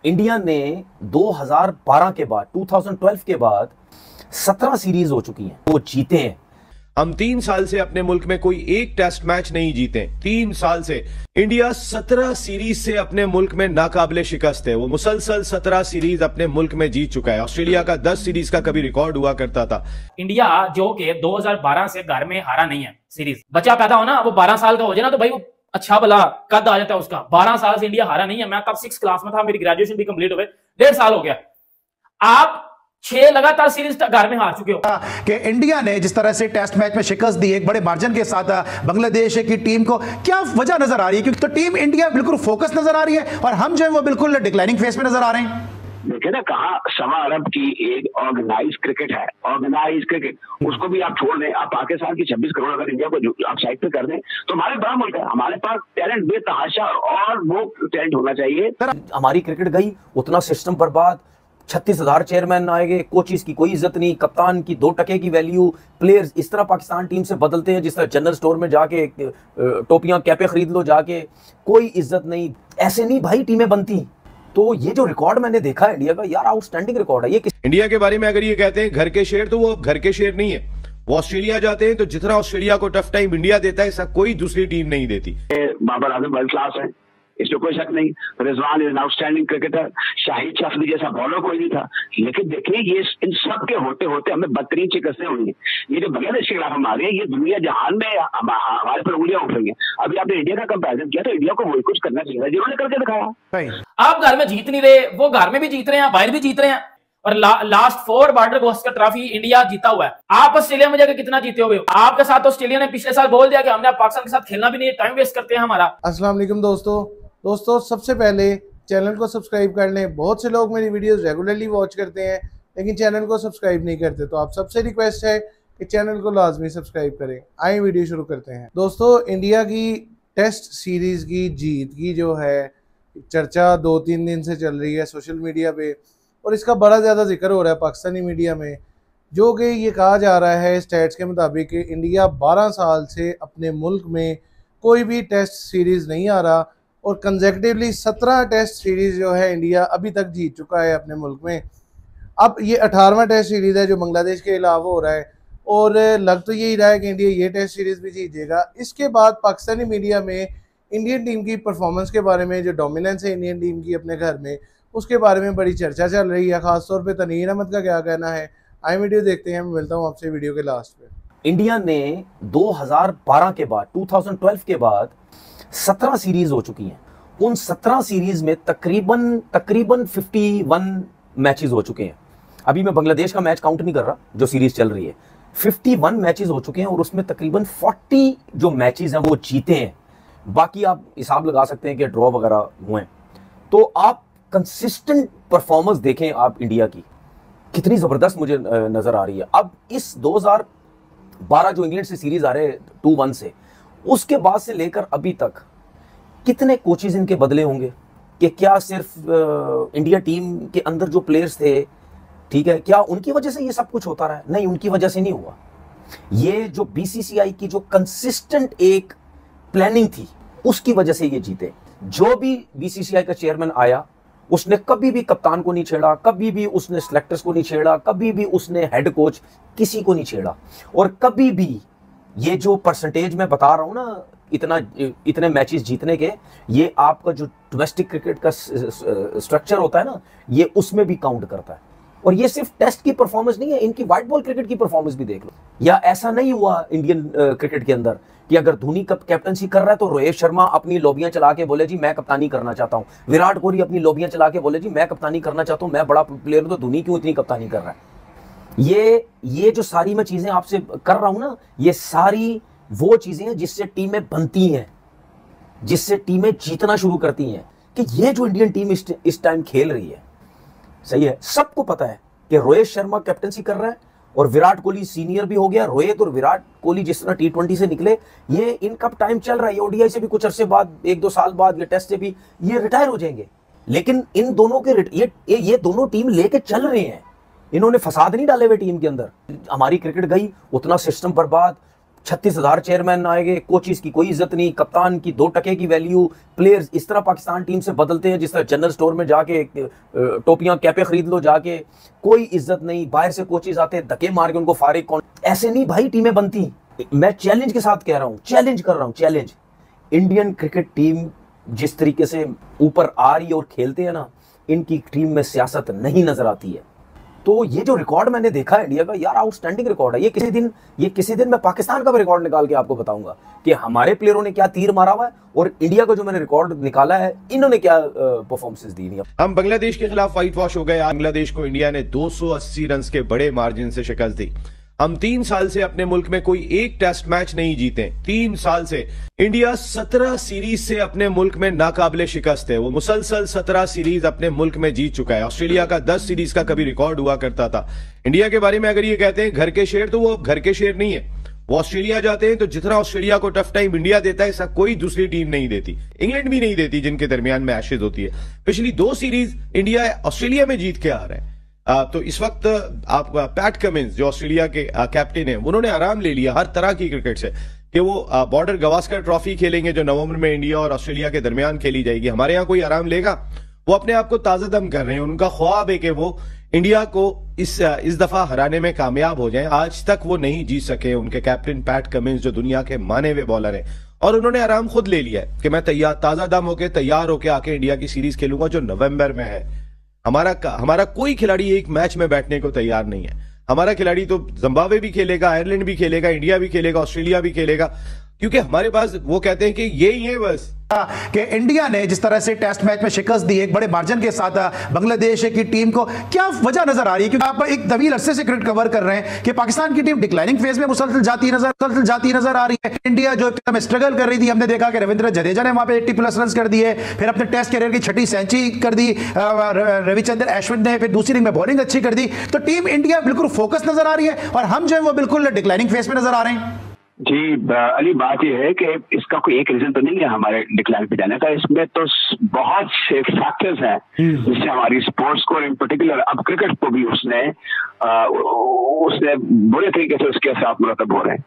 India ने 2012 के बाद 2012 के बाद 17 सीरीज हो चुकी हैं, वो जीते हैं। हम 3 साल से अपने मुल्क में कोई एक टेस्ट मैच नहीं जीते। 3 साल से इंडिया 17 सीरीज से अपने मुल्क में नाकाबिले शिकस्त है। वो मुसलसल 17 सीरीज अपने मुल्क में जीत चुका है। ऑस्ट्रेलिया का 10 सीरीज का कभी रिकॉर्ड हुआ करता था। इंडिया जो कि 2012 से घर में हारा नहीं है सीरीज। बच्चा पैदा होना वो 12 साल का हो जाए ना तो भाई वो अच्छा भला कद आ जाता है उसका। 12 साल से इंडिया हारा नहीं है। मैं तब 6 क्लास में था, मेरी ग्रेजुएशन भी कंप्लीट हो गई, 1.5 साल हो गया। आप 6 लगातार सीरीज घर में हार चुके हो। कि इंडिया ने जिस तरह से टेस्ट मैच में शिकस्त दी एक बड़े मार्जिन के साथ बांग्लादेश की टीम को, क्या वजह नजर आ रही है? क्योंकि तो टीम इंडिया बिल्कुल फोकस नजर आ रही है और हम जो है वो बिल्कुल डिक्लाइनिंग फेज में नजर आ रहे हैं। देखिए ना, कहा 1.25 अरब की एक ऑर्गेनाइज क्रिकेट है, ऑर्गेनाइज क्रिकेट, उसको भी आप छोड़ दें। आप पाकिस्तान की 26 करोड़ अगर इंडिया को आप साइड पे कर दें तो हमारे बड़ा मुल्क है, हमारे पास टैलेंट बेतहाशा और वो टैलेंट होना चाहिए। हमारी क्रिकेट गई, उतना सिस्टम बर्बाद, 36,000 चेयरमैन आएंगे, कोचिज की कोई इज्जत नहीं, कप्तान की 2 टके की वैल्यू, प्लेयर्स इस तरह पाकिस्तान टीम से बदलते हैं जिस तरह जनरल स्टोर में जाके टोपियां कैपे खरीद लो जाके, कोई इज्जत नहीं। ऐसे नहीं भाई टीमें बनती। तो ये जो रिकॉर्ड मैंने देखा है इंडिया का, यार आउटस्टैंडिंग रिकॉर्ड है ये। इंडिया के बारे में अगर ये कहते हैं घर के शेर, तो वो घर के शेर नहीं है। वो ऑस्ट्रेलिया जाते हैं तो जितना ऑस्ट्रेलिया को टफ टाइम इंडिया देता है, ऐसा कोई दूसरी टीम नहीं देती। बाबर आजम वर्ल्ड क्लास है, इसमें कोई शक नहीं। Rizwan is outstanding cricketer, Shahid Afridi जैसा बॉलर कोई नहीं था। लेकिन देखिए, ये इन सब के होते होते हमें बदतरीन शिकस्तें हुई हैं। ये जो बांग्लादेश के खिलाफ हम आ रहे हैं, ये दुनिया जहान में हमारे पर उंगलियां उठ रही हैं। अभी आपने इंडिया का कंपैरिजन किया तो इंडिया को वही कुछ करना चाहिए जिन्होंने करके दिखाया। आप घर में जीत नहीं रहे, वो घर में भी जीत रहे हैं, बाहर भी जीत रहे हैं। और last 4 border Gavaskar trophy India जीता हुआ है। आप ऑस्ट्रेलिया में जाकर कितना जीते हो? आपके साथ ऑस्ट्रेलिया ने पिछले साल बोल दिया कि हमने पाकिस्तान के साथ खेलना भी नहीं है, टाइम वेस्ट करते हैं हमारा। अस्सलाम वालेकुम दोस्तों, सबसे पहले चैनल को सब्सक्राइब कर लें। बहुत से लोग मेरी वीडियोस रेगुलरली वॉच करते हैं लेकिन चैनल को सब्सक्राइब नहीं करते, तो आप सबसे रिक्वेस्ट है कि चैनल को लाजमी सब्सक्राइब करें। आइए वीडियो शुरू करते हैं। दोस्तों, इंडिया की टेस्ट सीरीज़ की जीत की जो है चर्चा 2-3 दिन से चल रही है सोशल मीडिया पे, और इसका बड़ा ज़्यादा जिक्र हो रहा है पाकिस्तानी मीडिया में, जो कि ये कहा जा रहा है स्टैट्स के मुताबिक कि इंडिया 12 साल से अपने मुल्क में कोई भी टेस्ट सीरीज़ नहीं आ रहा और कंसेक्टिवली 17 टेस्ट सीरीज़ जो है इंडिया अभी तक जीत चुका है अपने मुल्क में। अब ये 18वां टेस्ट सीरीज़ है जो बांग्लादेश के अलावा हो रहा है, और लग तो यही रहा है कि इंडिया ये टेस्ट सीरीज़ भी जीतेगा। इसके बाद पाकिस्तानी मीडिया में इंडियन टीम की परफॉर्मेंस के बारे में, जो डोमिनेंस है इंडियन टीम की अपने घर में, उसके बारे में बड़ी चर्चा चल रही है। ख़ासतौर पर तनवीर अहमद का क्या कहना है, आए वीडियो देखते हैं। मैं मिलता हूँ आपसे वीडियो के लास्ट में। इंडिया ने 2012 के बाद 2012 के बाद 17 सीरीज हो चुकी हैं। उन 17 सीरीज में तकरीबन 51 मैचेस हो चुके हैं। अभी मैं बांग्लादेश का मैच काउंट नहीं कर रहा जो सीरीज चल रही है। 51 मैचेस हो चुके हैं और उसमें तकरीबन 40 जो मैचेस हैं वो जीते हैं। बाकी आप हिसाब लगा सकते हैं कि ड्रॉ वगैरह हुए हैं। तो आप कंसिस्टेंट परफॉर्मेंस देखें आप इंडिया की, कितनी जबरदस्त मुझे नजर आ रही है। अब इस 2012 जो इंग्लैंड से सीरीज आ रहे हैं 2-1 से, उसके बाद से लेकर अभी तक कितने कोचेज इनके बदले होंगे? कि क्या सिर्फ इंडिया टीम के अंदर जो प्लेयर्स थे, ठीक है, क्या उनकी वजह से ये सब कुछ होता रहा? नहीं, उनकी वजह से नहीं हुआ। ये जो बीसीसीआई की जो कंसिस्टेंट एक प्लानिंग थी उसकी वजह से ये जीते। जो भी बीसीसीआई का चेयरमैन आया उसने कभी भी कप्तान को नहीं छेड़ा, कभी भी उसने सिलेक्टर्स को नहीं छेड़ा, कभी भी उसने हेड कोच किसी को नहीं छेड़ा। और कभी भी ये जो परसेंटेज मैं बता रहा हूं ना, इतने मैचेस जीतने के, ये आपका जो डोमेस्टिक क्रिकेट का स्ट्रक्चर होता है ना, ये उसमें भी काउंट करता है। और ये सिर्फ टेस्ट की परफॉर्मेंस नहीं है, इनकी व्हाइट बॉल क्रिकेट की परफॉर्मेंस भी देख लो। या ऐसा नहीं हुआ इंडियन क्रिकेट के अंदर कि अगर धोनी कैप्टनसी कर रहा है तो रोहित शर्मा अपनी लोबियां चला के बोले जी मैं कप्तानी करना चाहता हूं, विराट कोहली अपनी लोबियां चला के बोले जी मैं कप्तानी करना चाहता हूं, मैं बड़ा प्लेयर हूं तो धोनी क्यों इतनी कप्तानी कर रहा है? ये जो सारी मैं चीजें आपसे कर रहा हूं ना, ये सारी वो चीजें हैं जिससे टीमें बनती हैं, जिससे टीमें जीतना शुरू करती हैं। कि ये जो इंडियन टीम इस टाइम खेल रही है, सही है, सबको पता है कि रोहित शर्मा कैप्टनसी कर रहा है और विराट कोहली सीनियर भी हो गया। रोहित और विराट कोहली जिस तरह T20 से निकले, ये इनका टाइम चल रहा है। ओडीआई से भी कुछ अरसे बाद, 1-2 साल बाद, ये टेस्ट से भी ये रिटायर हो जाएंगे। लेकिन इन दोनों के ये दोनों टीम लेके चल रहे हैं। इन्होंने फसाद नहीं डाले हुए टीम के अंदर। हमारी क्रिकेट गई, उतना सिस्टम बर्बाद, 36,000 चेयरमैन आएंगे, कोचिज की कोई इज्जत नहीं, कप्तान की 2 टके की वैल्यू, प्लेयर्स इस तरह पाकिस्तान टीम से बदलते हैं जिस तरह जनरल स्टोर में जाके टोपियां कैपे खरीद लो जाके, कोई इज्जत नहीं, बाहर से कोचिज आते धक्के मार के उनको फारिग कौन, ऐसे नहीं भाई टीमें बनती। मैं चैलेंज के साथ कह रहा हूं, चैलेंज कर रहा हूं, चैलेंज। इंडियन क्रिकेट टीम जिस तरीके से ऊपर आ रही है और खेलते हैं ना, इनकी टीम में सियासत नहीं नजर आती है। तो ये जो रिकॉर्ड मैंने देखा है इंडिया का, यार आउटस्टैंडिंग रिकॉर्ड है। ये किसी दिन मैं पाकिस्तान का भी रिकॉर्ड निकाल के आपको बताऊंगा कि हमारे प्लेयरों ने क्या तीर मारा हुआ है और इंडिया का जो मैंने रिकॉर्ड निकाला है इन्होंने क्या परफॉर्मेंसेस दी हुई। हम बांग्लादेश के खिलाफ व्हाइट वॉश हो गए। बांग्लादेश को इंडिया ने 280 रन के बड़े मार्जिन से शिकस्त दी। हम 3 साल से अपने मुल्क में कोई एक टेस्ट मैच नहीं जीते। 3 साल से इंडिया 17 सीरीज से अपने मुल्क में नाकाबिले शिकस्त है। वो मुसलसल 17 सीरीज अपने मुल्क में जीत चुका है। ऑस्ट्रेलिया का 10 सीरीज का कभी रिकॉर्ड हुआ करता था। इंडिया के बारे में अगर ये कहते हैं घर के शेर, तो वो अब घर के शेर नहीं है। वो ऑस्ट्रेलिया जाते हैं तो जितना ऑस्ट्रेलिया को टफ टाइम इंडिया देता है, ऐसा कोई दूसरी टीम नहीं देती। इंग्लैंड भी नहीं देती, जिनके दरमियान में एशेज होती है। पिछली 2 सीरीज इंडिया ऑस्ट्रेलिया में जीत के आ रहा है। तो इस वक्त आप पैट कमिंस जो ऑस्ट्रेलिया के कैप्टन हैं, उन्होंने आराम ले लिया हर तरह की क्रिकेट से कि वो बॉर्डर गवास्कर ट्रॉफी खेलेंगे जो नवंबर में इंडिया और ऑस्ट्रेलिया के दरमियान खेली जाएगी। हमारे यहाँ कोई आराम लेगा? वो अपने आप को ताजा दम कर रहे हैं। उनका ख्वाब है कि वो इंडिया को इस दफा हराने में कामयाब हो जाएं। आज तक वो नहीं जीत सके। उनके कैप्टन पैट कमिंस जो दुनिया के माने हुए बॉलर हैं, और उन्होंने आराम खुद ले लिया है कि मैं ताजा दम होके तैयार होके आके इंडिया की सीरीज खेलूंगा जो नवंबर में है। हमारा कोई खिलाड़ी एक मैच में बैठने को तैयार नहीं है। हमारा खिलाड़ी तो जिम्बाब्वे भी खेलेगा, आयरलैंड भी खेलेगा, इंडिया भी खेलेगा, ऑस्ट्रेलिया भी खेलेगा, क्योंकि हमारे पास वो कहते हैं कि यही है बस। कि इंडिया ने जिस तरह से टेस्ट मैच में शिकस्त दी एक बड़े मार्जिन के साथ बांग्लादेश की टीम को, क्या वजह नजर आ रही है? क्योंकि आप एक तवील अरसे से क्रिकेट कवर कर रहे हैं कि पाकिस्तान की टीम डिक्लाइनिंग फेज में मुसलसल जाती नजर आ रही है। इंडिया जो स्ट्रगल कर रही थी, हमने देखा कि रविंद्र जडेजा ने वहां पे 80+ रन कर दिए, फिर अपने टेस्ट कैरियर की 6ठी सेंचुरी कर दी रविचंद्रन अश्विन ने, फिर दूसरी में बॉलिंग अच्छी कर दी। तो टीम इंडिया बिल्कुल फोकस नजर आ रही है और हम जो है वो बिल्कुल डिक्लाइनिंग फेज में नजर आ रहे हैं। जी अली, बात यह है कि इसका कोई एक रीजन तो नहीं है हमारे डिक्लाइन पे जाने का। इसमें तो बहुत से फैक्टर्स हैं जिससे हमारी स्पोर्ट्स को इन पर्टिकुलर, अब क्रिकेट को भी उसने बुरे तरीके से उसके साथ मुरतब हो रहे हैं।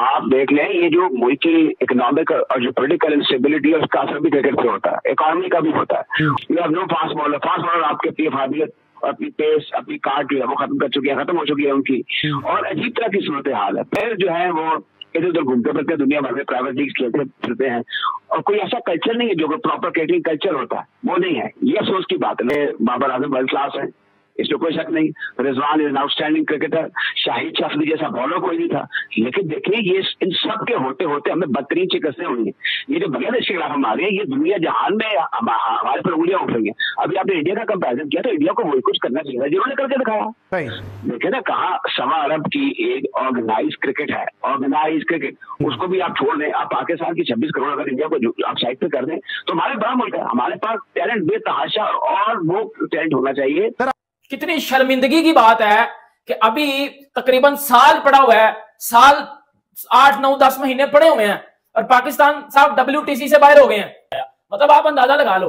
आप देख लें, ये जो मुल्क की इकोनॉमिक और जो पॉलिटिकल इंस्टेबिलिटी है उसका असर भी क्रिकेट पे होता है, इकोनॉमी का भी होता है। You have no fast bowler आपके अपनी काबिलियत, अपनी पेस, अपनी कार्ड जो है वो खत्म कर चुकी है, खत्म हो चुकी है उनकी, और अजीब तरह की सूरत हाल है। फिर जो है वो इधर उधर घूमते फिरते दुनिया भर में प्राइवेट लीग खेलते फिरते हैं, और कोई ऐसा कल्चर नहीं है जो प्रॉपर क्रिकेटिंग कल्चर होता है, वो नहीं है। ये अफसोस की बात है। बाबर आजम वर्ल्ड क्लास है, इसमें कोई शक नहीं। Rizwan is an outstanding cricketer. Shahid Afridi जैसा बॉलर कोई नहीं था। लेकिन देखिए, ये इन सब के होते होते हमें बदतरीन शिकस्तें हुई हैं। ये जो बांग्लादेश के खिलाफ हम आ रहे हैं, ये दुनिया जहान में हमारे पर उंगलियां उठ रही हैं। अभी आपने इंडिया का कंपैरिजन किया, तो इंडिया को वही कुछ करना चाहिए जिन्होंने करके दिखाया। देखिए ना, कहा 1.25 अरब की एक ऑर्गेनाइज क्रिकेट है, ऑर्गेनाइज क्रिकेट, उसको भी आप छोड़ दें। आप पाकिस्तान की 26 करोड़ अगर इंडिया को आप साइड पे कर दें, तो हमारे बड़ा मुल्क है, हमारे पास टैलेंट बेतहाशा, और वो टैलेंट होना चाहिए। कितनी शर्मिंदगी की बात है कि अभी तकरीबन साल पड़ा हुआ है, साल 8, 9, 10 महीने पड़े हुए हैं और पाकिस्तान साहब WTC से बाहर हो गए हैं। मतलब आप अंदाजा लगा लो,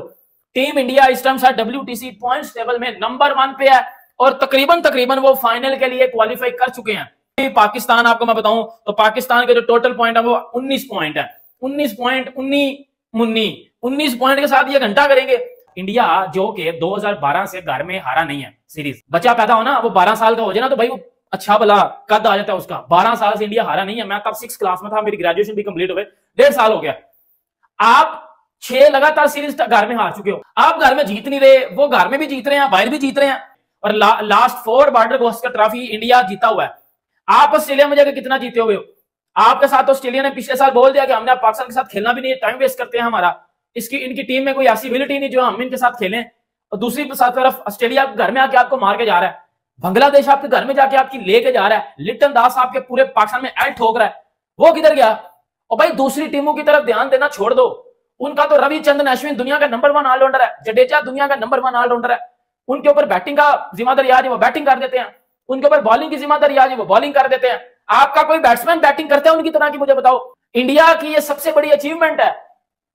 टीम इंडिया इस टाइम साथ WTC पॉइंट्स टेबल में नंबर 1 पे है और तकरीबन वो फाइनल के लिए क्वालिफाई कर चुके हैं। पाकिस्तान, आपको मैं बताऊं तो पाकिस्तान के जो टोटल पॉइंट है वो 19 पॉइंट है। 19 पॉइंट 19 पॉइंट के साथ ये घंटा करेंगे। इंडिया जो कि 2012 से घर में हारा नहीं है सीरीज, बच्चा पैदा हो ना, वो 12 साल का हो जाए ना, तो भाई वो अच्छा भला कद आ जाता है उसका। 12 साल से इंडिया हारा नहीं है। मैं तब 6 क्लास में था, मेरी ग्रेजुएशन भी कंप्लीट हो गई, 1.5 साल हो गया। आप 6 लगातार सीरीज घर में हार चुके हो। आप घर में जीत नहीं रहे, वो घर में भी जीत रहे हैं, बाहर भी जीत रहे हैं, और last 4 border Gavaskar trophy India जीता हुआ है। आप ऑस्ट्रेलिया में जाकर कितना जीते हुए हो? आपके साथ ऑस्ट्रेलिया ने पिछले साल बोल दिया कि हमने पाकिस्तान के साथ खेलना भी नहीं, टाइम वेस्ट करते हैं हमारा, इनकी टीम में कोई ऐसी एबिलिटी नहीं जो हम इनके साथ खेलें। और दूसरी तरफ ऑस्ट्रेलिया घर में आके आपको मार के जा रहा है, बांग्लादेश आपके घर में जाके आपकी लेके जा रहा है, लिटन दास आपके पूरे पाकिस्तान में ऐड ठोक रहा है, वो किधर गया? और भाई दूसरी टीमों की तरफ ध्यान देना छोड़ दो। उनका तो रविचंद्रन अश्विन दुनिया का नंबर 1 ऑलराउंडर है, जडेजा दुनिया का नंबर 1 ऑलराउंडर है। उनके ऊपर बैटिंग का जिम्मेदारी आज है, वो बैटिंग कर देते हैं। उनके ऊपर बॉलिंग की जिम्मेदारी आज है, वो बॉलिंग कर देते हैं। आपका कोई बैट्समैन बैटिंग करते हैं उनकी तरह की? मुझे बताओ। इंडिया की ये सबसे बड़ी अचीवमेंट है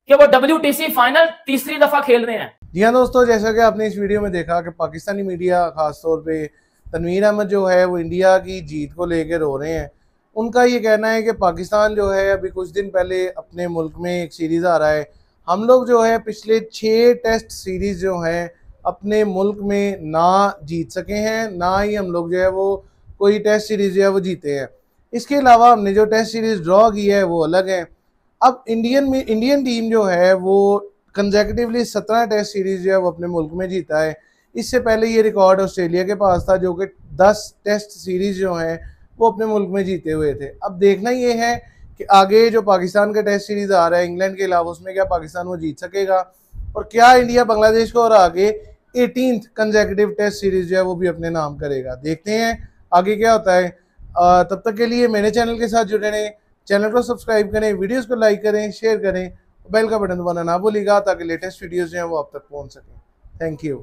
कि वो WTC फाइनल तीसरी दफा खेल रहे हैं। जी हाँ दोस्तों, जैसा कि आपने इस वीडियो में देखा कि पाकिस्तानी मीडिया खासतौर पे तनवीर अहमद जो है वो इंडिया की जीत को लेकर रो रहे हैं। उनका ये कहना है कि पाकिस्तान जो है अभी कुछ दिन पहले अपने मुल्क में एक सीरीज़ आ रहा है, हम लोग जो है पिछले 6 टेस्ट सीरीज़ जो हैं अपने मुल्क में ना जीत सके हैं, ना ही हम लोग जो है वो कोई टेस्ट सीरीज़ जो है वो जीते हैं। इसके अलावा हमने जो टेस्ट सीरीज़ ड्रॉ की है वो अलग है। अब इंडियन टीम जो है वो कंसेक्यूटिवली 17 टेस्ट सीरीज़ जो है वो अपने मुल्क में जीता है। इससे पहले ये रिकॉर्ड ऑस्ट्रेलिया के पास था जो कि 10 टेस्ट सीरीज़ जो हैं वो अपने मुल्क में जीते हुए थे। अब देखना ये है कि आगे जो पाकिस्तान का टेस्ट सीरीज़ आ रहा है इंग्लैंड के अलावा, उसमें क्या पाकिस्तान वो जीत सकेगा और क्या इंडिया बांग्लादेश को और आगे 18th कंसेक्यूटिव टेस्ट सीरीज़ जो है वो भी अपने नाम करेगा। देखते हैं आगे क्या होता है। तब तक के लिए मेरे चैनल के साथ जुड़े रहें, चैनल को सब्सक्राइब करें, वीडियोज़ को लाइक करें, शेयर करें, बेल का बटन दबाना ना भूलिएगा ताकि लेटेस्ट वीडियोज़ जो हैं वो आप तक पहुँच सकें। Thank you.